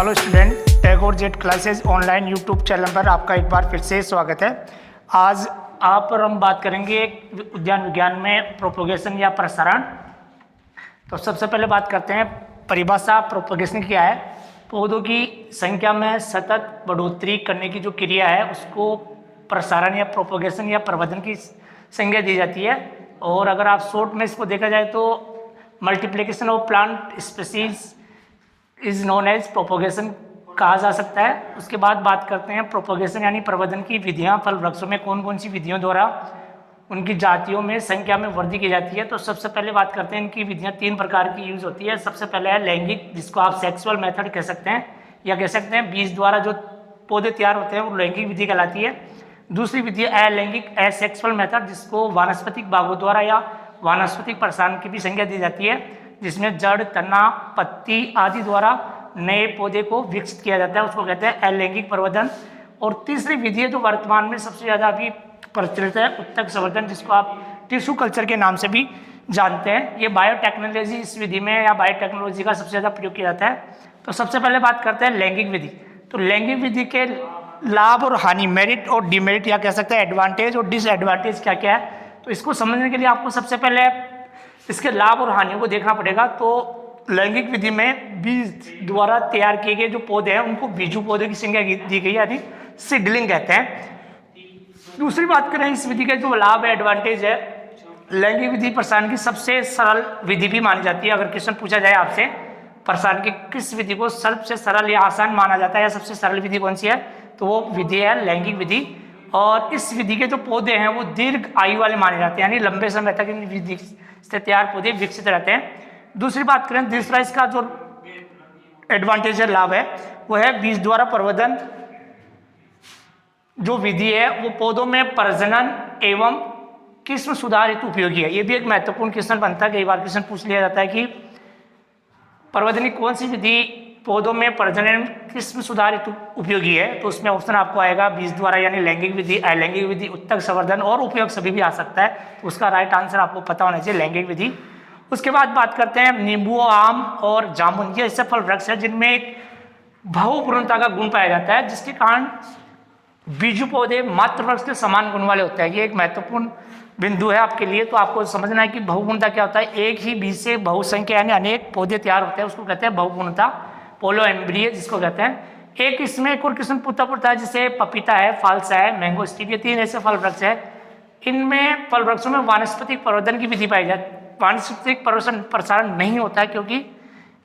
Hello student, Tagore jet classes online YouTube channel पर आपका एक बार फिर से स्वागत है। आज आप पर हम बात करेंगे उद्यान विज्ञान में प्रोपोगेशन या प्रसारण। तो सबसे पहले बात करते हैं परिभाषा। प्रोपोगेशन क्या है? पौधों की संख्या में सतत बढ़ोतरी करने की जो क्रिया है उसको प्रसारण या प्रोपोगेशन या प्रवर्धन की संज्ञा दी जाती है। और अगर आप शॉर्ट में इसको देखा जाए तो multiplication of plant species is known as propagation कहा जा सकता है। उसके बाद बात करते हैं प्रोपोगेशन यानी प्रवर्धन की विधियां। फल वृक्षों में कौन कौन सी विधियों द्वारा उनकी जातियों में संख्या में वृद्धि की जाती है। तो सबसे पहले बात करते हैं इनकी विधियां तीन प्रकार की यूज होती है। सबसे पहले है लैंगिक, जिसको आप सेक्सुअल मेथड कह सकते हैं या कह सकते हैं बीज द्वारा जो पौधे तैयार होते हैं वो लैंगिक विधि कहलाती है। दूसरी विधि अलैंगिक एसेक्सुअल मेथड, जिसको वानस्पतिक भागों द्वारा या वानस्पतिक प्रसारण की भी संज्ञा दी जाती है, जिसमें जड़, तना, पत्ती आदि द्वारा नए पौधे को विकसित किया जाता है, उसको कहते हैं अलैंगिक प्रवर्धन। और तीसरी विधि है जो वर्तमान में सबसे ज़्यादा अभी प्रचलित है, उत्तक संवर्धन, जिसको आप टिश्यू कल्चर के नाम से भी जानते हैं। ये बायोटेक्नोलॉजी इस विधि में या बायोटेक्नोलॉजी का सबसे ज़्यादा प्रयोग किया जाता है। तो सबसे पहले बात करते हैं लैंगिक विधि। तो लैंगिक विधि के लाभ और हानि, मेरिट और डिमेरिट या कह सकते हैं एडवांटेज और डिसएडवांटेज क्या क्या है, तो इसको समझने के लिए आपको सबसे पहले इसके लाभ और हानियों को देखना पड़ेगा। तो लैंगिक विधि में बीज द्वारा तैयार किए गए जो पौधे हैं उनको बीजू पौधे की संज्ञा दी गई, यानी सीडलिंग कहते हैं। दूसरी बात करें इस विधि के जो लाभ है, एडवांटेज है, लैंगिक विधि प्रसारण की सबसे सरल विधि भी मानी जाती है। अगर क्वेश्चन पूछा जाए आपसे प्रसारण की किस विधि को सबसे सरल या आसान माना जाता है या सबसे सरल विधि कौन सी है, तो वो विधि है लैंगिक विधि। और इस विधि के जो पौधे हैं वो दीर्घ आयु वाले माने जाते हैं, यानी लंबे समय तक इन विधि से तैयार पौधे विकसित रहते हैं। दूसरी बात करें, दूसरा इसका जो एडवांटेज है, लाभ है, वो है बीज द्वारा प्रवर्धन। जो विधि है वो पौधों में प्रजनन एवं किस्म सुधार हेतु उपयोगी है। ये भी एक महत्वपूर्ण क्वेश्चन बनता है, कई बार क्वेश्चन पूछ लिया जाता है कि प्रवर्धन की कौन सी विधि पौधों में प्रजनन किस्म सुधार हेतु उपयोगी है, तो उसमें ऑप्शन आपको आएगा बीज द्वारा यानी लैंगिक विधि, अलैंगिक विधि, उत्तक संवर्धन और उपयोग सभी भी आ सकता है। तो उसका राइट आंसर आपको पता होना चाहिए लैंगिक विधि। उसके बाद बात करते हैं नींबू, आम और जामुन। ये ऐसे फल वृक्ष है जिनमें एक बहुपूर्णता का गुण पाया जाता है, जिसके कारण बीजू पौधे मातृ वृक्ष के समान गुण वाले होते हैं। ये एक महत्वपूर्ण बिंदु है आपके लिए। तो आपको समझना है कि बहुपूर्णता क्या होता है। एक ही बीज से बहुसंख्या यानी अनेक पौधे तैयार होते हैं, उसको कहते हैं बहुपूर्णता, पोलो एम्ब्रिय जिसको कहते हैं। एक इसमें एक और किस्म पुता है, जैसे पपीता है, फालसा है, मैंगो स्टीव, ये तीन ऐसे फल वृक्ष है। इनमें फल वृक्षों में वानस्पतिक प्रवर्धन की विधि पाई जाती है। वानस्पतिक प्रसारण नहीं होता है क्योंकि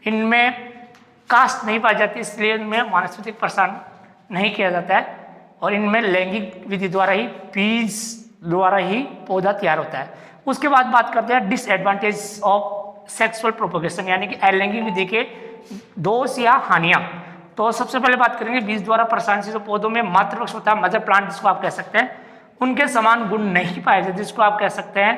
इनमें कास्ट नहीं पाई जाती, इसलिए इनमें वानस्पतिक प्रसारण नहीं किया जाता है। और इनमें लैंगिक विधि द्वारा ही, बीज द्वारा ही पौधा तैयार होता है। उसके बाद बात करते हैं डिसएडवांटेज ऑफ सेक्सुअल प्रोपोगेशन, यानी कि अलैंगिक विधि के दोष या हानियां। तो सबसे पहले बात करेंगे बीज द्वारा प्रसारण से जो पौधों में मातृ वृक्ष होता है, मदर प्लांट जिसको आप कह सकते हैं, उनके समान गुण नहीं पाए जाते, जिसको आप कह सकते हैं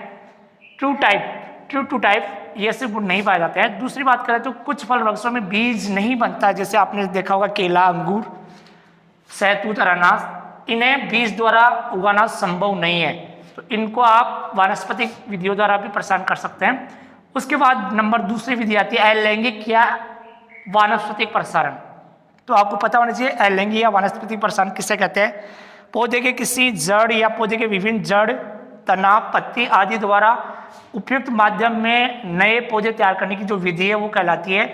ट्रू टू टाइप, ये ऐसे गुण नहीं पाए जाते हैं। दूसरी बात करें तो कुछ फल वृक्षों में बीज नहीं बनता, जैसे आपने देखा होगा केला, अंगूर, सहतूत, अनानास, इन्हें बीज द्वारा उगाना संभव नहीं है। तो इनको आप वानस्पतिक विधियों द्वारा भी प्रसारण कर सकते हैं। उसके बाद नंबर दूसरी विधि आती है अलैंगिक या वानस्पतिक प्रसारण। तो आपको पता होना चाहिए अलैंगिक या वानस्पतिक प्रसारण किसे कहते हैं। पौधे के किसी जड़ या पौधे के विभिन्न जड़, तना, पत्ती आदि द्वारा उपयुक्त माध्यम में नए पौधे तैयार करने की जो विधि है वो कहलाती है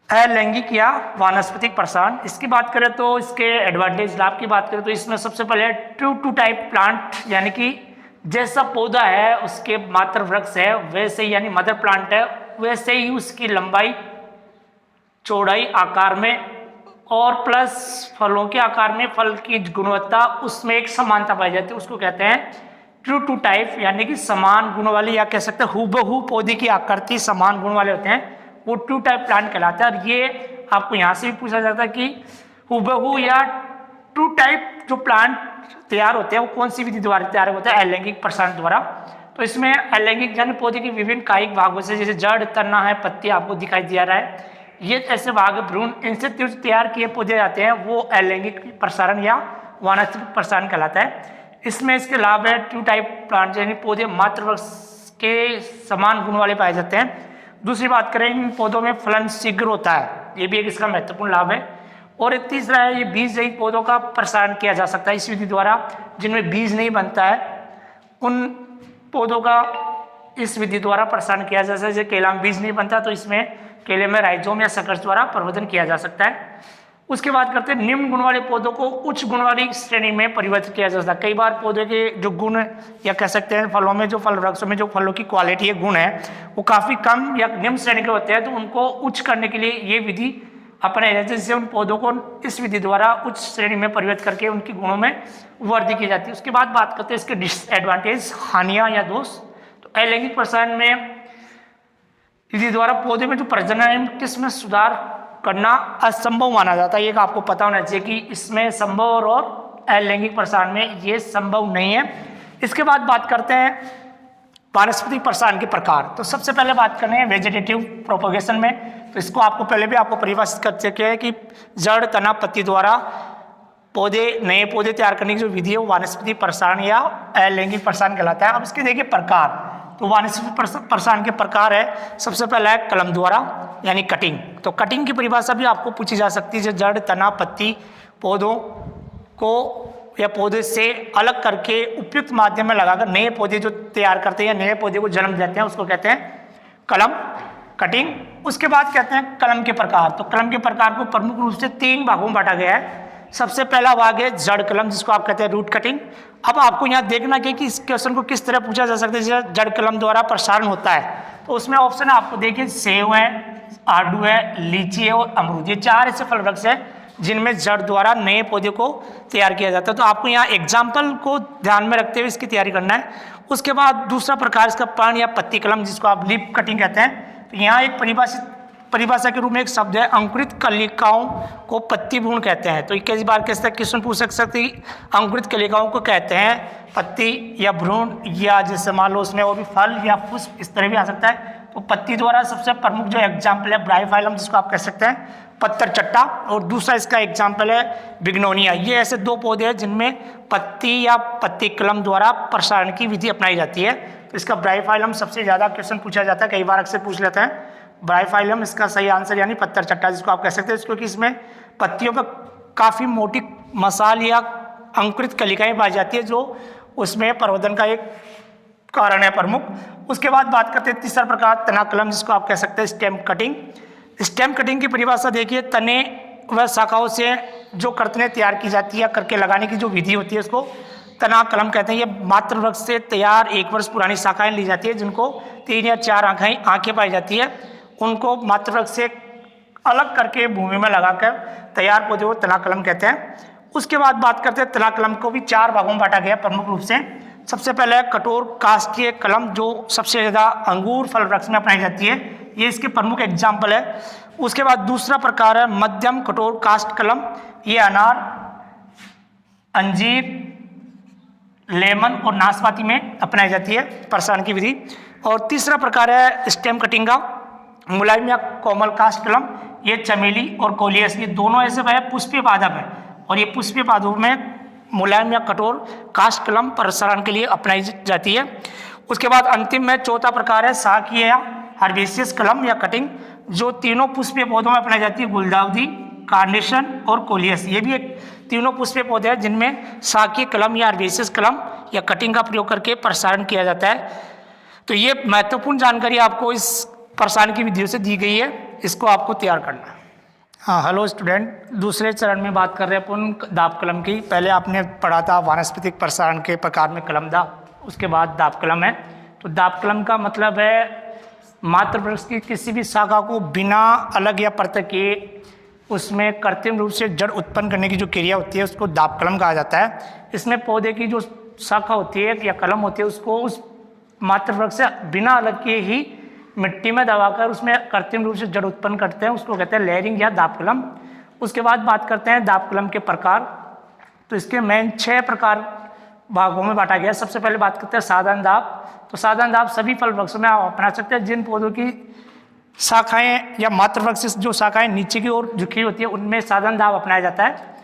अलैंगिक या वानस्पतिक प्रसारण। इसकी बात करें तो इसके एडवांटेज, लाभ की बात करें तो इसमें सबसे पहले ट्रू टू टाइप प्लांट, यानी कि जैसा पौधा है उसके मातृ वृक्ष है वैसे ही, यानी मदर प्लांट है वैसे ही उसकी लंबाई, चौड़ाई, आकार में और प्लस फलों के आकार में, फल की गुणवत्ता, उसमें एक समानता पाई जाती है, उसको कहते हैं ट्रू टू टाइप, यानी कि समान गुण वाली या कह सकते हैं हूबहू पौधे की आकृति समान गुण वाले होते हैं, वो ट्रू टाइप प्लांट कहलाता है। और ये आपको यहाँ से भी पूछा जाता है कि हूबहू या ट्रू टाइप जो प्लांट तैयार होते हैं वो कौन सी विधि द्वारा तैयार होता है, अलैंगिक प्रसारण द्वारा। तो इसमें अलैंगिक यानी पौधे के विभिन्न कायिक भागों से, जैसे जड़, तना है, पत्ती आपको दिखाई दिया रहा है, ये ऐसे भाग, भ्रूण, इनसे तैयार किए पौधे जाते हैं, वो अलैंगिक प्रसारण या वानस्पतिक प्रसारण कहलाता है। इसमें इसके लाभ है ट्रू टाइप प्लांट यानी पौधे मातृ वृक्ष के समान गुण वाले पाए जाते हैं। दूसरी बात करें, इन पौधों में फलन शीघ्र होता है, ये भी एक इसका महत्वपूर्ण लाभ है। और एक तीसरा है, ये बीज रहित पौधों का प्रसारण किया जा सकता है इस विधि द्वारा। जिनमें बीज नहीं बनता है उन पौधों का इस विधि द्वारा प्रसारण किया जा सकता है। जैसे केला में बीज नहीं बनता तो इसमें केले में राइजोम या सकर्ष द्वारा प्रवर्धन किया जा सकता है। उसके बाद करते हैं, निम्न गुण वाले पौधों को उच्च गुण वाली श्रेणी में परिवर्तित किया जा सकता है। कई बार पौधे के जो गुण या कह सकते हैं फलों में, जो फल वृक्षों में जो फलों की क्वालिटी है, गुण है, वो काफ़ी कम या निम्न श्रेणी के होते हैं, तो उनको उच्च करने के लिए ये विधि अपने जिससे उन पौधों को इस विधि द्वारा उच्च श्रेणी में परिवर्तित करके उनकी गुणों में वृद्धि की जाती है। उसके बाद बात करते हैं इसके डिसएडवांटेज, हानियाँ या दोष। तो अलैंगिक प्रसारण में विधि द्वारा पौधे में जो प्रजनन किस्म सुधार करना असंभव माना जाता है। ये आपको पता होना चाहिए कि इसमें संभव और अलैंगिक प्रसारण में ये संभव नहीं है। इसके बाद बात करते हैं वानस्पतिक प्रसारण के प्रकार। तो सबसे पहले बात करनी है वेजिटेटिव प्रोपोगेशन में। तो इसको आपको पहले भी आपको परिभाषित कर चुके हैं कि जड़, तना, पत्ती द्वारा नए पौधे तैयार करने की जो विधि है वो वानस्पतिक प्रसारण या अलैंगिक प्रसारण कहलाता है। अब इसके देखिए प्रकार। तो वानस्पतिक प्रसारण के प्रकार है, सबसे पहला है कलम द्वारा यानी कटिंग। तो कटिंग की परिभाषा भी आपको पूछी जा सकती है। जड़, तना, पत्ती पौधों को या पौधे से अलग करके उपयुक्त माध्यम में लगाकर नए पौधे जो तैयार करते हैं या नए पौधे को जन्म देते हैं उसको कहते हैं कलम, कटिंग। उसके बाद कहते हैं कलम के प्रकार। तो कलम के प्रकार को प्रमुख रूप से 3 भागों में बांटा गया है। सबसे पहला भाग है जड़ कलम, जिसको आप कहते हैं रूट कटिंग। अब आपको यहाँ देखना कि इस क्वेश्चन को किस तरह पूछा जा सकता है। जैसे जड़ कलम द्वारा प्रसारण होता है तो उसमें ऑप्शन आपको देखिए सेब है, आड़ू है, लीची है और अमरूद। ये 4 ऐसे फल वृक्ष है जिनमें जड़ द्वारा नए पौधे को तैयार किया जाता है। तो आपको यहाँ एग्जाम्पल को ध्यान में रखते हुए इसकी तैयारी करना है। उसके बाद दूसरा प्रकार इसका पर्ण या पत्ती कलम, जिसको आप लीफ कटिंग कहते हैं। तो यहाँ एक परिभाषा के रूप में एक शब्द है, अंकुरित कलिकाओं को पत्ती भ्रूण कहते हैं। तो कई बार कैसे क्वेश्चन पूछ सकते हैं, अंकुरित कलिकाओं को कहते हैं पत्ती या भ्रूण, या जैसे मान लो उसमें और भी फल या पुष्प इस तरह भी आ सकता है। तो पत्ती द्वारा सबसे प्रमुख जो एग्जाम्पल है ब्रायोफाइलम, जिसको आप कह सकते हैं पत्थर चट्टा, और दूसरा इसका एग्जाम्पल है बिग्नोनिया। ये ऐसे 2 पौधे हैं जिनमें पत्ती या पत्ती कलम द्वारा प्रसारण की विधि अपनाई जाती है। तो इसका ब्रायोफाइलम सबसे ज़्यादा क्वेश्चन पूछा जाता है, कई बार अक्सर पूछ लेते हैं। ब्रायोफाइलम इसका सही आंसर यानी पत्थर चट्टा, जिसको आप कह सकते हैं, क्योंकि इसमें पत्तियों पर काफ़ी मोटी मसाल या अंकुरित कलिकाएँ पाई जाती है, जो उसमें प्रवर्धन का एक कारण है प्रमुख। उसके बाद बात करते हैं तीसरा प्रकार तना कलम, जिसको आप कह सकते हैं स्टेम कटिंग। स्टेम कटिंग की परिभाषा देखिए, तने व शाखाओं से जो कर्तनें तैयार की जाती है या करके लगाने की जो विधि होती है उसको तना कलम कहते हैं। ये मात्र वृक्ष से तैयार 1 वर्ष पुरानी शाखाएं ली जाती है, जिनको 3 या 4 आंखें पाई जाती है। उनको मात्र वृक्ष से अलग करके भूमि में लगाकर तैयार पौधे को तना कलम कहते हैं। उसके बाद बात करते हैं तना कलम को भी 4 भागों में बांटा गया प्रमुख रूप से। सबसे पहले कठोर काष्ठीय कलम, जो सबसे ज़्यादा अंगूर फल वृक्ष में अपनाई जाती है, ये इसके प्रमुख एग्जाम्पल है। उसके बाद दूसरा प्रकार है मध्यम कठोर काष्ठ कलम, ये अनार, अंजीर, लेमन और नाशपाती में अपनाई जाती है प्रसारण की विधि। और तीसरा प्रकार है स्टेम कटिंग का मुलायम या कोमल काष्ठ कलम, ये चमेली और कोलियस, ये दोनों ऐसे पुष्पीय पादप है, और ये पुष्पीय पादपों में मुलायम या कठोर काष्ठ कलम प्रसारण के लिए अपनाई जाती है। उसके बाद अंतिम में चौथा प्रकार है शाकीय या हर्बेसियस कलम या कटिंग, जो तीनों पुष्पीय पौधों में अपनाई जाती है, गुलदाउदी, कार्नेशन और कोलियस। ये भी एक तीनों पुष्पीय पौधे हैं जिनमें शाकीय कलम या हर्बेसियस कलम या कटिंग का प्रयोग करके प्रसारण किया जाता है। तो ये महत्वपूर्ण जानकारी आपको इस प्रसारण की विधियों से दी गई है, इसको आपको तैयार करना है। हाँ, हेलो स्टूडेंट, दूसरे चरण में बात कर रहे हैं अपन दाब कलम की। पहले आपने पढ़ा था वानस्पतिक प्रसारण के प्रकार में कलम दाब, उसके बाद दाब कलम है। तो दाब कलम का मतलब है मात्र वृक्ष की किसी भी शाखा को बिना अलग या पृथक किए उसमें कृत्रिम रूप से जड़ उत्पन्न करने की जो क्रिया होती है उसको दाब कलम कहा जाता है। इसमें पौधे की जो शाखा होती है या कलम होती है उसको उस मात्र वृक्ष से बिना अलग किए ही मिट्टी में दबाकर उसमें कृत्रिम रूप से जड़ उत्पन्न करते हैं, उसको कहते हैं लेयरिंग या दाब कलम। उसके बाद बात करते हैं दाब कलम के प्रकार। तो इसके मेन 6 प्रकार भागों में बांटा गया है। सबसे पहले बात करते हैं साधारण दाब। तो साधारण दाब सभी फल वृक्षों में आप अपना सकते हैं जिन पौधों की शाखाएं या मात्र वृक्ष जो शाखाएं नीचे की ओर झुकी होती है उनमें साधारण दाब अपनाया जाता है।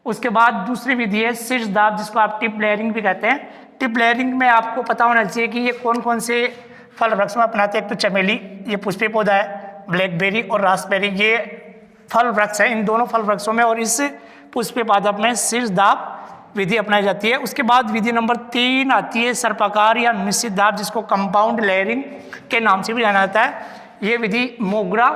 उसके बाद दूसरी विधि है शीर्ष दाब, जिसको आप टिप लेयरिंग भी कहते हैं। टिप लेयरिंग में आपको पता होना चाहिए कि ये कौन कौन से फल वृक्ष में अपनाते हैं। एक तो चमेली, ये पुष्पीय पौधा है, ब्लैकबेरी और रास्पबेरी ये फल वृक्ष है इन दोनों फल वृक्षों में, और इस पुष्पीय पादप में शीर्ष दाब विधि अपनाई जाती है। उसके बाद विधि नंबर 3 आती है सर्पाकार या मिश्रित दाब, जिसको कंपाउंड लेयरिंग के नाम से भी जाना जाता है। ये विधि मोगरा,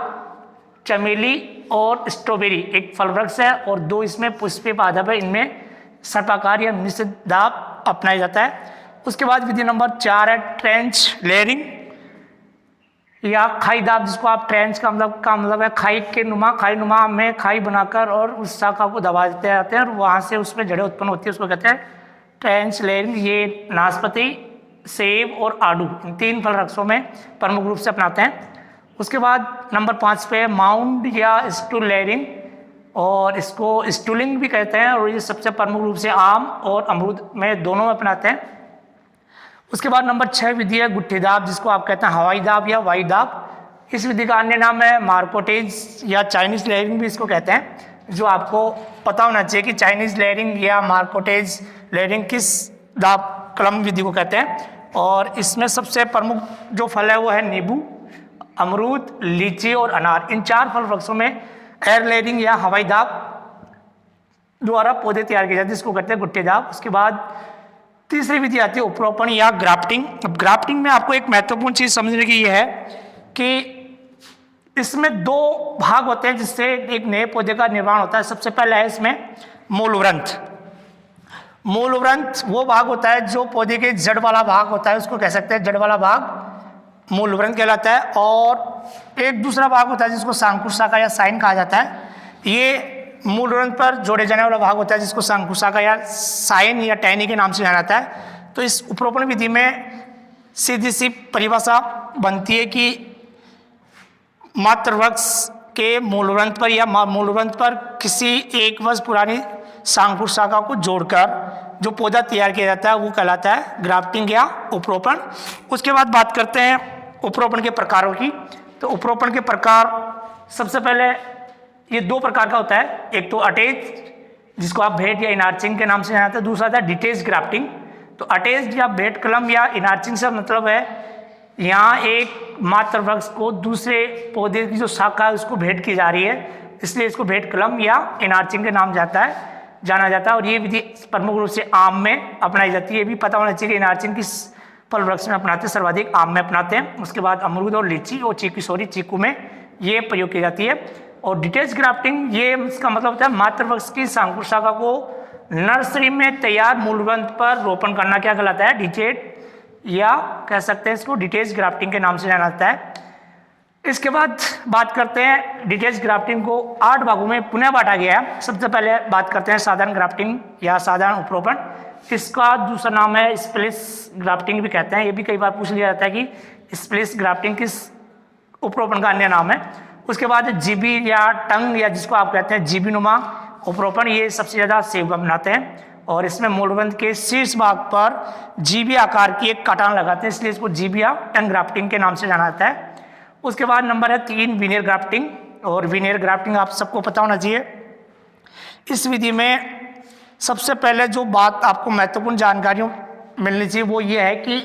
चमेली और स्ट्रॉबेरी एक फल वृक्ष है और 2 इसमें पुष्पीय पादप है, इनमें सर्पाकार या मिश्रित दाब अपनाया जाता है। उसके बाद विधि नंबर 4 है ट्रेंच लेयरिंग या खाई दाब, जिसको आप ट्रेंच का मतलब है खाई नुमा में खाई बनाकर और उस शाखा को दबा देते जाते हैं और वहाँ से उसमें जड़ें उत्पन्न होती है, उसको कहते हैं ट्रेंच लेयरिंग। ये नाशपाती, सेब और आड़ू इन 3 फल वृक्षों में प्रमुख रूप से अपनाते हैं। उसके बाद नंबर 5 पे माउंड या स्टूल लेयरिंग, और इसको स्टूलिंग भी कहते हैं, और ये सबसे प्रमुख रूप से आम और अमरूद में दोनों में अपनाते हैं। उसके बाद नंबर 6 विधि है गुट्ठी दाब, जिसको आप कहते हैं हवाई दाब या वाई दाब। इस विधि का अन्य नाम है मार्कोटेज या चाइनीज लेयरिंग भी इसको कहते हैं, जो आपको पता होना चाहिए कि चाइनीज लेयरिंग या मार्कोटेज लेयरिंग किस दाब क्रम विधि को कहते हैं। और इसमें सबसे प्रमुख जो फल है वो है नींबू, अमरूद, लीची और अनार। इन 4 फल वृक्षों में एयर लेयरिंग या हवाई दाब द्वारा पौधे तैयार किए जाते हैं, जिसको कहते हैं गुट्ठी दाब। उसके बाद तीसरी विधि आती है उपरोपण या ग्राफ्टिंग। अब ग्राफ्टिंग में आपको एक महत्वपूर्ण चीज समझने की यह है कि इसमें 2 भाग होते हैं जिससे एक नए पौधे का निर्माण होता है। सबसे पहला है इसमें मूलवृंत। मूलवृंत वो भाग होता है जो पौधे के जड़ वाला भाग होता है, उसको कह सकते हैं जड़ वाला भाग मूलवृंत कहलाता है। और एक दूसरा भाग होता है जिसको सांकुश शाखा या साइन कहा जाता है। ये मूलवृंत पर जोड़े जाने वाला भाग होता है जिसको सांकुश शाखा या साइन या टहनी के नाम से जाना जाता है। तो इस उपरोपण विधि में सीधी सी परिभाषा बनती है कि मात्र वृक्ष के मूलवृंत पर या मूलवृंत पर किसी एक वर्ष पुरानी सांकुश शाखा को जोड़कर जो पौधा तैयार किया जाता है वो कहलाता है ग्राफ्टिंग या उपरोपण। उसके बाद बात करते हैं उपरोपण के प्रकारों की। तो उपरोपण के प्रकार सबसे पहले ये 2 प्रकार का होता है। एक तो अटैच, जिसको आप भेंट या इनार्चिंग के नाम से जाना जाता है। दूसरा था डिटेच ग्राफ्टिंग। तो अटैच या भेंट कलम या इनार्चिंग से मतलब है यहाँ एक मात्र वृक्ष को दूसरे पौधे की जो शाखा है उसको भेंट की जा रही है, इसलिए इसको भेंट कलम या इनार्चिंग के नाम जाना जाता है। और ये विधि प्रमुख रूप से आम में अपनाई जाती है। ये भी पता होना चाहिए कि इनार्चिंग किस फल वृक्ष में अपनाते हैं, सर्वाधिक आम में अपनाते हैं। उसके बाद अमरूद और लीची और चीकू में ये प्रयोग की जाती है। और डिटेच ग्राफ्टिंग ये इसका मतलब होता है मात्र वृक्ष की सांकुश शाखा को नर्सरी में तैयार मूलवृंत पर रोपण करना क्या कहलाता है, डिटेच, या कह सकते हैं इसको डिटेच ग्राफ्टिंग के नाम से जाना जाता है। इसके बाद बात करते हैं डिटेच ग्राफ्टिंग को 8 भागों में पुनः बांटा गया है। सबसे पहले बात करते हैं साधारण ग्राफ्टिंग या साधारण उपरोपण। इसका दूसरा नाम है स्प्लिस ग्राफ्टिंग भी कहते हैं। ये भी कई बार पूछ लिया जाता है कि स्प्लिस ग्राफ्टिंग किस उपरोपण का अन्य नाम है। उसके बाद जीबी या टंग या जिसको आप कहते हैं जीबी नुमा उपरोपण, ये सबसे ज़्यादा सेब बनाते हैं और इसमें मूलवृंत के शीर्ष भाग पर जीबी आकार की एक कटान लगाते हैं, इसलिए इसको जीबी या टंग ग्राफ्टिंग के नाम से जाना जाता है। उसके बाद नंबर है 3 विनियर ग्राफ्टिंग। और विनियर ग्राफ्टिंग आप सबको पता होना चाहिए। इस विधि में सबसे पहले जो बात आपको महत्वपूर्ण जानकारियों मिलनी चाहिए वो ये है कि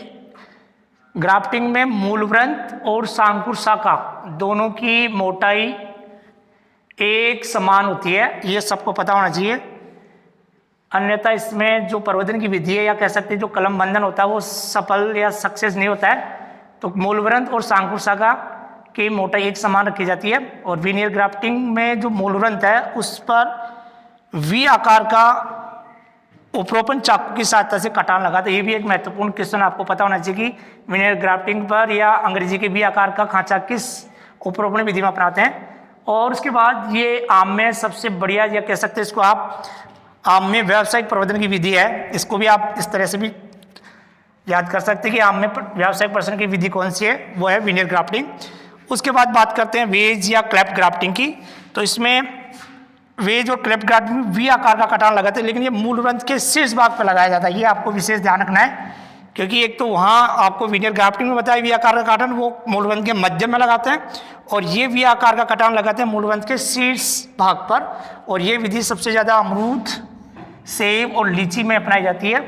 ग्राफ्टिंग में मूलवृंत और सांकुश शाखा दोनों की मोटाई एक समान होती है, ये सबको पता होना चाहिए। अन्यथा इसमें जो प्रवर्धन की विधि है या कह सकते हैं जो कलम बंधन होता है वो सफल या सक्सेस नहीं होता है। तो मूलवृंत और सांकुश शाखा की मोटाई एक समान रखी जाती है। और विनियर ग्राफ्टिंग में जो मूलवृंत है उस पर वी आकार का उपरोपण चाकू की सहायता से कटान लगाता है। ये भी एक महत्वपूर्ण क्वेश्चन आपको पता होना चाहिए कि विनियर ग्राफ्टिंग पर या अंग्रेजी के वी आकार का खांचा किस उपरोपण विधि में अपनाते हैं। और उसके बाद ये आम में सबसे बढ़िया या कह सकते हैं इसको आप आम में व्यावसायिक प्रवर्धन की विधि है। इसको भी आप इस तरह से भी याद कर सकते हैं कि आम में व्यावसायिक प्रवर्धन की विधि कौन सी है, वो है विनियर ग्राफ्टिंग। उसके बाद बात करते हैं वेज या क्लैप्ड ग्राफ्टिंग की। तो इसमें वेज और क्लैप्ड ग्राफ्टिंग में वी आकार का कटान लगाते हैं, लेकिन ये मूलवृंत के शीर्ष भाग पर लगाया जाता है। ये आपको विशेष ध्यान रखना है क्योंकि एक तो वहाँ आपको विनियर ग्राफ्टिंग में बताया वी आकार का कटान वो मूलवृंत के मध्य में लगाते हैं और ये वी आकार का कटान लगाते हैं मूलवृंत के शीर्ष भाग पर। और ये विधि सबसे ज़्यादा अमरूद, सेब और लीची में अपनाई जाती है।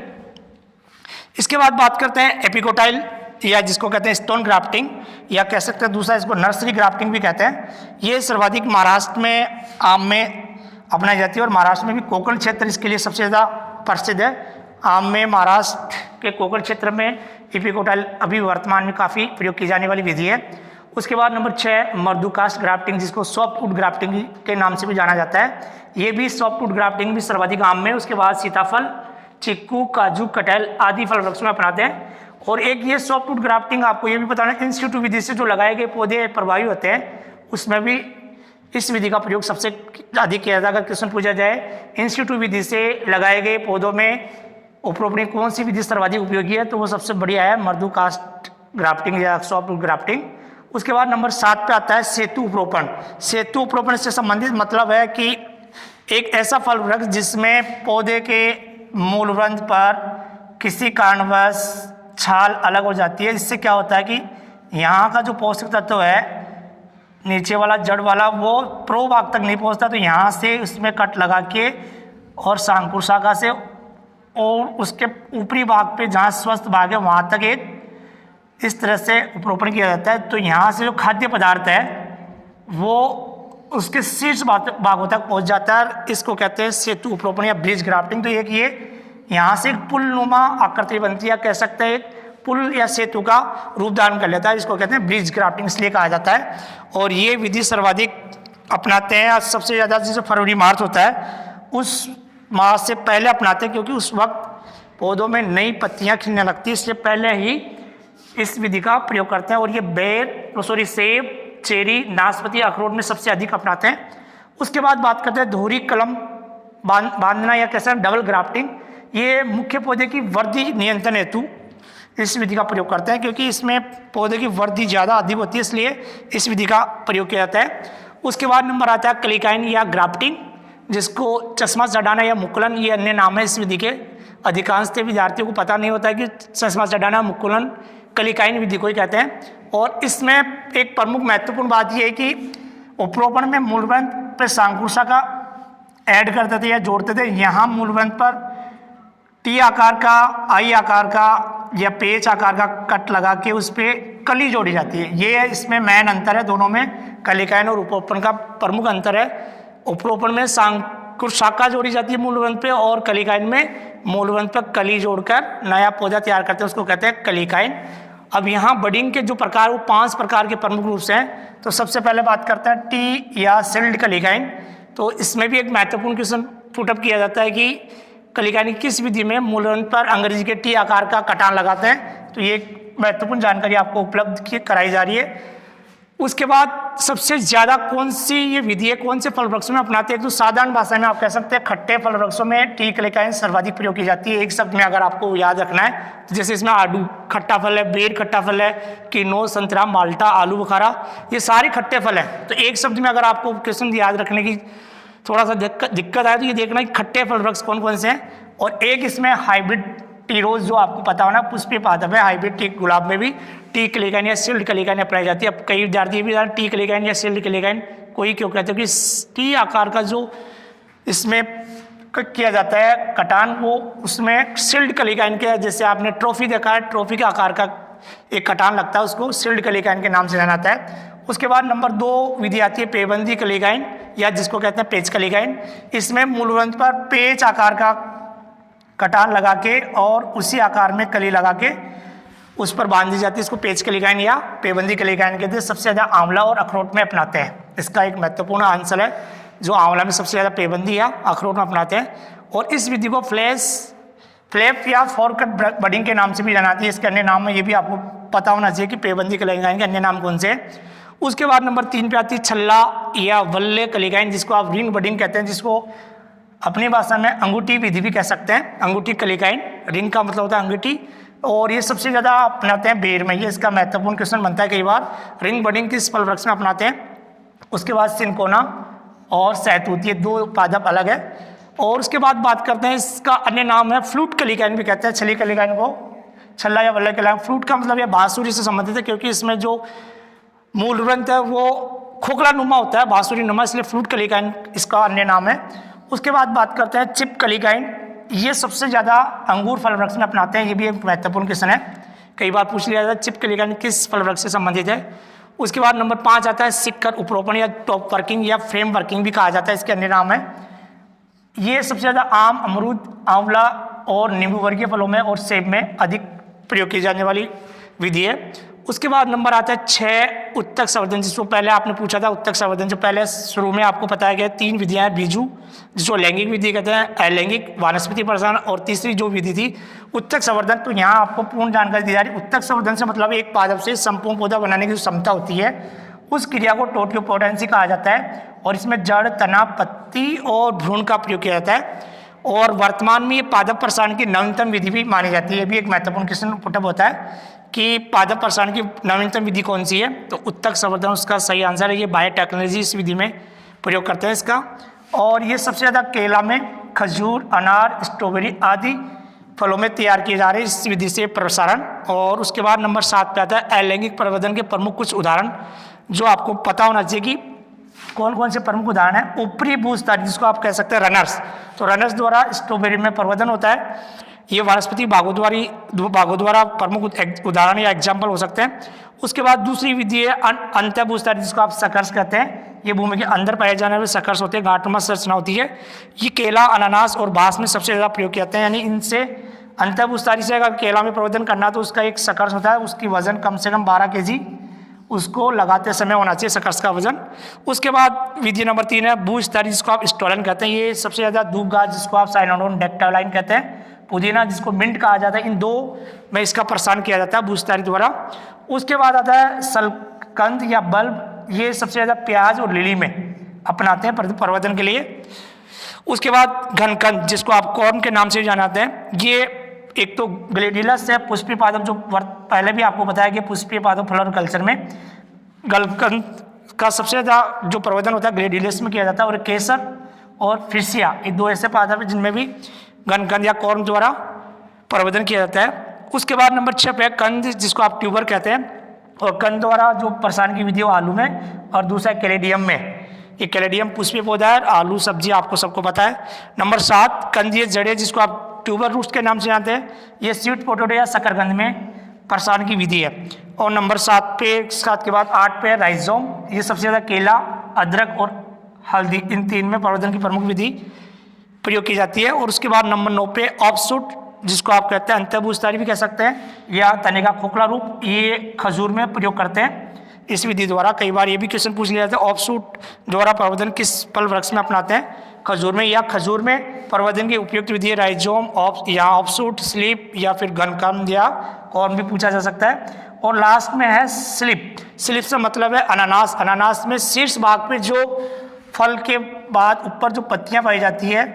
इसके बाद बात करते हैं एपिकोटाइल या जिसको कहते हैं स्टोन ग्राफ्टिंग, या कह सकते हैं दूसरा इसको नर्सरी ग्राफ्टिंग भी कहते हैं। ये सर्वाधिक महाराष्ट्र में आम में अपनाई जाती है, और महाराष्ट्र में भी कोकण क्षेत्र इसके लिए सबसे ज़्यादा प्रसिद्ध है। आम में महाराष्ट्र के कोकण क्षेत्र में इपिकोटाइल अभी वर्तमान में काफ़ी प्रयोग की जाने वाली विधि है। उसके बाद नंबर 6 मर्दुकास्ट ग्राफ्टिंग, जिसको सॉफ्टवुड ग्राफ्टिंग के नाम से भी जाना जाता है। ये भी सॉफ्टवुड ग्राफ्टिंग भी सर्वाधिक आम में। उसके बाद सीताफल, चिक्कू, काजू, कटहल आदि फल वृक्ष में अपनाते हैं। और एक ये सॉफ्टवुड ग्राफ्टिंग आपको ये भी बताना, इंस्टीट्यूट विधि से जो लगाए गए पौधे प्रभावी होते हैं उसमें भी इस विधि का प्रयोग सबसे अधिक किया जाता है। अगर क्वेश्चन पूछा जाए इंस्टीट्यूट विधि से लगाए गए पौधों में उपरोक्त कौन सी विधि सर्वाधिक उपयोगी है, तो वो सबसे बढ़िया है मर्दुकास्ट ग्राफ्टिंग या सॉफ्टवुड ग्राफ्टिंग। उसके बाद नंबर 7 पे आता है सेतु उपरोपण। सेतु उपरोपण से संबंधित मतलब है कि एक ऐसा फल वृक्ष जिसमें पौधे के मूलवृंत पर किसी कारणवश छाल अलग हो जाती है। इससे क्या होता है कि यहाँ का जो पोषक तत्व है नीचे वाला जड़ वाला वो प्रो भाग तक नहीं पहुँचता, तो यहाँ से उसमें कट लगा के और शांकुर शाखा से और उसके ऊपरी भाग पे जहाँ स्वस्थ भाग है वहाँ तक एक इस तरह से उपरोपण किया जाता है। तो यहाँ से जो खाद्य पदार्थ है वो उसके शीर्ष भागों तक पहुँच जाता है। इसको कहते हैं सेतु उपरोपण या ब्रिज ग्राफ्टिंग। तो एक ये यहाँ से एक पुल नुमा आकृति बनती है, कह सकते हैं एक पुल या सेतु का रूप धारण कर लेता है, इसको कहते हैं ब्रिज ग्राफ्टिंग इसलिए कहा जाता है। और ये विधि सर्वाधिक अपनाते हैं, आज सबसे ज़्यादा जैसे फरवरी मार्च होता है उस मास से पहले अपनाते हैं, क्योंकि उस वक्त पौधों में नई पत्तियां खिलने लगती है, इसलिए पहले ही इस विधि का प्रयोग करते हैं। और ये सेब, चेरी, नाशपाती, अखरोट में सबसे अधिक अपनाते हैं। उसके बाद बात करते हैं दोहरी कलम बांधना या कैसे डबल ग्राफ्टिंग। ये मुख्य पौधे की वृद्धि नियंत्रण हेतु इस विधि का प्रयोग करते हैं, क्योंकि इसमें पौधे की वृद्धि ज़्यादा अधिक होती है, इसलिए इस विधि का प्रयोग किया जाता है। उसके बाद नंबर आता है क्लिकाइन या ग्राफ्टिंग, जिसको चश्मा चढ़ाना या मुकुलन ये अन्य नाम है इस विधि के। अधिकांश विद्यार्थियों को पता नहीं होता है कि चश्मा चढ़ाना, मुकुलन क्लिकाइन विधि को ही कहते हैं। और इसमें एक प्रमुख महत्वपूर्ण बात यह है कि उपरोपण में मूलवृंत पर शांकुशा का ऐड करते थे या जोड़ते थे। यहाँ मूलवृंत पर टी आकार का, आई आकार का या पेच आकार का कट लगा के उस पर कली जोड़ी जाती है। ये इसमें मेन अंतर है दोनों में, क्लिकाइन और उपरोपण का प्रमुख अंतर है। उपरोपण में शांकुर शाखा जोड़ी जाती है मूलवृंत पे, और क्लिकाइन में मूलवृंत पर कली जोड़कर नया पौधा तैयार करते हैं, उसको कहते हैं क्लिकाइन। अब यहाँ बडिंग के जो प्रकार वो 5 प्रकार के प्रमुख रूप से हैं। तो सबसे पहले बात करते हैं टी या सिल्ड क्लिकाइन। तो इसमें भी एक महत्वपूर्ण क्वेश्चन पुटअप किया जाता है कि क्लिकाइन किस विधि में मूलवृंत पर अंग्रेजी के टी आकार का कटान लगाते हैं। तो ये महत्वपूर्ण जानकारी आपको उपलब्ध कराई जा रही है। उसके बाद सबसे ज़्यादा कौन सी ये विधि है, कौन से फल वृक्षों में अपनाते हैं, तो साधारण भाषा में आप कह सकते हैं खट्टे फल वृक्षों में टी क्लिकाइन सर्वाधिक प्रयोग की जाती है। एक शब्द में अगर आपको याद रखना है तो जैसे इसमें आडू खट्टा फल है, बेर खट्टा फल है, किनो, संतरा, माल्टा, आलू बुखारा, ये सारे खट्टे फल हैं। तो एक शब्द में अगर आपको क्वेश्चन याद रखने की थोड़ा सा दिक्कत आए तो ये देखना कि खट्टे फल वृक्ष कौन कौन से हैं। और एक इसमें हाइब्रिड टी रोज जो आपको पता होना पुष्पीय पादप है, हाइब्रिड टी गुलाब में भी टी क्लिकाइन या सिल्ड क्लिकाइन अपनाई जाती है। अब कई विद्यार्थी भी टी क्लिकाइन या सिल्ड क्लिकाइन कोई क्यों कहते हैं कि टी आकार का जो इसमें किया जाता है कटान वो उसमें सिल्ड क्लिकाइन के, जैसे आपने ट्रॉफी देखा है, ट्रॉफी के आकार का एक कटान लगता है, उसको सिल्ड क्लिकाइन के नाम से जाना जाता है। उसके बाद नंबर 2 विधि आती है पेबंदी क्लिकाइन या जिसको कहते हैं पेच क्लिकाइन। इसमें मूलवृंत पर पेच आकार का कटान लगा के और उसी आकार में कली लगा के उस पर बांध दी जाती है, इसको पेच क्लिकाइन या पेबंदी क्लिकाइन कहते हैं। सबसे ज़्यादा आंवला और अखरोट में अपनाते हैं, इसका एक महत्वपूर्ण आंसर है जो आंवला में सबसे ज़्यादा पेबंदी या अखरोट में अपनाते हैं। और इस विधि को फ्लैप या फोरकट बडिंग के नाम से भी जाना जाती है। इसके अन्य नाम है ये भी आपको पता होना चाहिए कि पेबंदी क्लिकाइन के अन्य नाम कौन से हैं। उसके बाद नंबर 3 पे आती है छल्ला या वल्ले क्लिकाइन, जिसको आप रिंग बडिंग कहते हैं, जिसको अपनी भाषा में अंगूठी विधि भी कह सकते हैं। अंगूठी क्लिकाइन, रिंग का मतलब होता है अंगूठी, और ये सबसे ज़्यादा अपनाते हैं बेर में। ये इसका महत्वपूर्ण क्वेश्चन बनता है कई बार, रिंग बडिंग किस फल वृक्ष में अपनाते हैं। उसके बाद सिनकोना और सहतूत, ये 2 पादप अलग है। और उसके बाद बात करते हैं इसका अन्य नाम है फ्लूट क्लिकाइन भी कहते हैं। छली क्लिकाइन को छल्ला या वल्ले क्लिकाइन, फ्लूट का मतलब यह बांसुरी से संबंधित है, क्योंकि इसमें जो मूलवृंत है वो खोखला नुमा होता है, बांसुरी नुमा, इसलिए फ्लूट क्लिकाइन इसका अन्य नाम है। उसके बाद बात करते हैं चिप क्लिकाइन, ये सबसे ज़्यादा अंगूर फल वृक्ष में अपनाते हैं। ये भी एक महत्वपूर्ण क्वेश्चन है, कई बार पूछ लिया जाता है चिपकलिकाइन किस फल वृक्ष से संबंधित है। उसके बाद नंबर 5 आता है शिखर उपरोपण या टॉप वर्किंग या फ्रेम वर्किंग भी कहा जाता है, इसके अन्य नाम है। ये सबसे ज़्यादा आम, अमरूद, आंवला और नींबू वर्गीय फलों में और सेब में अधिक प्रयोग की जाने वाली विधि है। उसके बाद नंबर आता है 6 उत्तक संवर्धन, जिसको पहले आपने पूछा था उत्तक संवर्धन से पहले शुरू में आपको बताया गया 3 विधियां हैं। बीजू जिसको लैंगिक विधि कहते हैं, अलैंगिक वानस्पति प्रसारण और तीसरी जो विधि थी उत्तक संवर्धन। तो यहाँ आपको पूर्ण जानकारी दी जा रही है। उत्तक संवर्धन से मतलब एक पादप से संपूर्ण पौधा बनाने की जो क्षमता होती है उस क्रिया को टोटियोपोटेंसी कहा जाता है और इसमें जड़, तना, पत्ती और भ्रूण का प्रयोग किया जाता है। और वर्तमान में ये पादप प्रसारण की नवीनतम विधि भी मानी जाती है। ये भी एक महत्वपूर्ण क्वेश्चन पुटअप होता है कि पादप प्रसारण की नवीनतम विधि कौन सी है, तो उत्तक संवर्धन उसका सही आंसर है। ये बायोटेक्नोलॉजी इस विधि में प्रयोग करते हैं इसका। और ये सबसे ज़्यादा केला में, खजूर, अनार, स्ट्रॉबेरी आदि फलों में तैयार किए जा रहे हैं इस विधि से प्रसारण। और उसके बाद नंबर 7 पे आता है अलैंगिक प्रवर्धन के प्रमुख कुछ उदाहरण जो आपको पता होना चाहिए कि कौन कौन से प्रमुख उदाहरण हैं। ऊपरी बूझदारी जिसको आप कह सकते हैं रनर्स, तो रनर्स द्वारा स्ट्रॉबेरी में प्रवर्धन होता है। ये वनस्पति भागों द्वारा प्रमुख उदाहरण या एग्जाम्पल हो सकते हैं। उसके बाद दूसरी विधि है अंतःबूझदारी जिसको आप सकर्स कहते हैं। ये भूमि के अंदर पाए जाने वाले सकर्स होते हैं, गांठनुमा संरचना होती है। ये केला, अनानास और बांस में सबसे ज़्यादा प्रयोग किए जाते हैं। यानी इनसे अंतःबूझदारी से अगर केला में प्रवर्धन करना तो उसका एक सकर्स होता है, उसकी वजन कम से कम 12 kg उसको लगाते समय होना चाहिए सकर्स का वजन। उसके बाद विधि नंबर 3 है बूझदारी जिसको आप स्टोलन कहते हैं। ये सबसे ज़्यादा धूप घास जिसको आप साइनोडोन डेक्टालाइन कहते हैं, पुदीना जिसको मिंट कहा जाता है, इन 2 में इसका प्रसारण किया जाता है बूझदारी द्वारा। उसके बाद आता है सलकंद या बल्ब, ये सबसे ज़्यादा प्याज और लिली में अपनाते हैं प्रवर्धन के लिए। उसके बाद घनकंद जिसको आप कॉर्न के नाम से जानते हैं, ये एक तो ग्लेडिलस है पुष्पीय पादप, जो पहले भी आपको बताया कि पुष्पीय पादप फ्लोरिकल्चर में गलकंद का सबसे ज़्यादा जो प्रवर्धन होता है ग्लेडिलस में किया जाता है। और केसर और फिसिया, ये 2 ऐसे पादप हैं जिनमें भी घनकंद या कॉर्न द्वारा प्रवर्धन किया जाता है। उसके बाद नंबर 6 पे कंद जिसको आप ट्यूबर कहते हैं, और कंद द्वारा जो प्रसारण की विधि हो आलू में और दूसरा कैलेडियम में। ये कैलेडियम पुष्पीय पौधा है, आलू सब्जी आपको सबको पता है। नंबर 7 कंदीय जड़ें जिसको आप ट्यूबर रूट्स के नाम से जानते हैं, ये स्वीट पोटैटो या शकरकंद में प्रसारण की विधि है। और नंबर 7 के बाद 8 पे राइजोम, ये सबसे ज़्यादा केला, अदरक और हल्दी, इन 3 में प्रवर्धन की प्रमुख विधि प्रयोग की जाती है। और उसके बाद नंबर 9 पे ऑफशूट जिसको आप कहते हैं अंतःबूझदारी भी कह सकते हैं या तने का खोखला रूप, ये खजूर में प्रयोग करते हैं इस विधि द्वारा। कई बार ये भी क्वेश्चन पूछ लिया जाता है ऑफशूट द्वारा प्रवर्धन किस फल वृक्ष में अपनाते हैं, खजूर में। या खजूर में प्रवर्धन की उपयुक्त विधि है राइजोम, ऑफशूट, स्लिप या फिर घनकंद या कॉर्न भी पूछा जा सकता है। और लास्ट में है स्लिप। स्लिप से मतलब है अनानास। अनानास में शीर्ष भाग पे जो फल के बाद ऊपर जो पत्तियां पाई जाती है,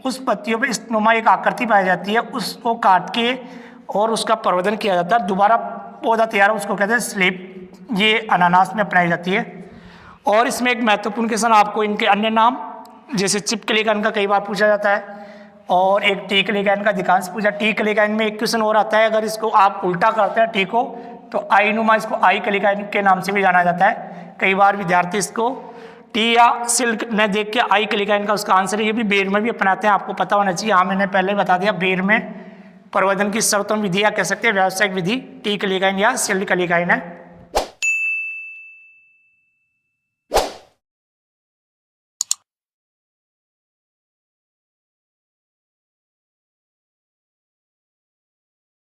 उस पत्तियों पे स्तनुमा एक आकृति पाई जाती है, उसको काट के और उसका प्रवर्धन किया जाता है, दोबारा पौधा तैयार हो, उसको कहते हैं स्लिप। ये अनानास में अपनाई जाती है। और इसमें एक महत्वपूर्ण क्वेश्चन आपको इनके अन्य नाम जैसे चिपकलिकाइन का कई बार पूछा जाता है, और एक टी कलिकाइन का अधिकांश पूछा। टी कलिकाइन में एक क्वेश्चन और आता है, अगर इसको आप उल्टा करते हैं टी को तो आई नुमा, इसको आई कलिकाइन के नाम से भी जाना जाता है। कई बार विद्यार्थी इसको टी या सिल्क ने देख के आई कलिकाइन का उसका आंसर है। ये भी बेर में भी अपनाते हैं, आपको पता होना चाहिए। हाँ, मैंने पहले बता दिया, बेर में प्रवर्धन की सर्वोत्तम विधि या कह सकते हैं व्यावसायिक विधि टी कलिकाइन या सिल्क कलिकाइन है।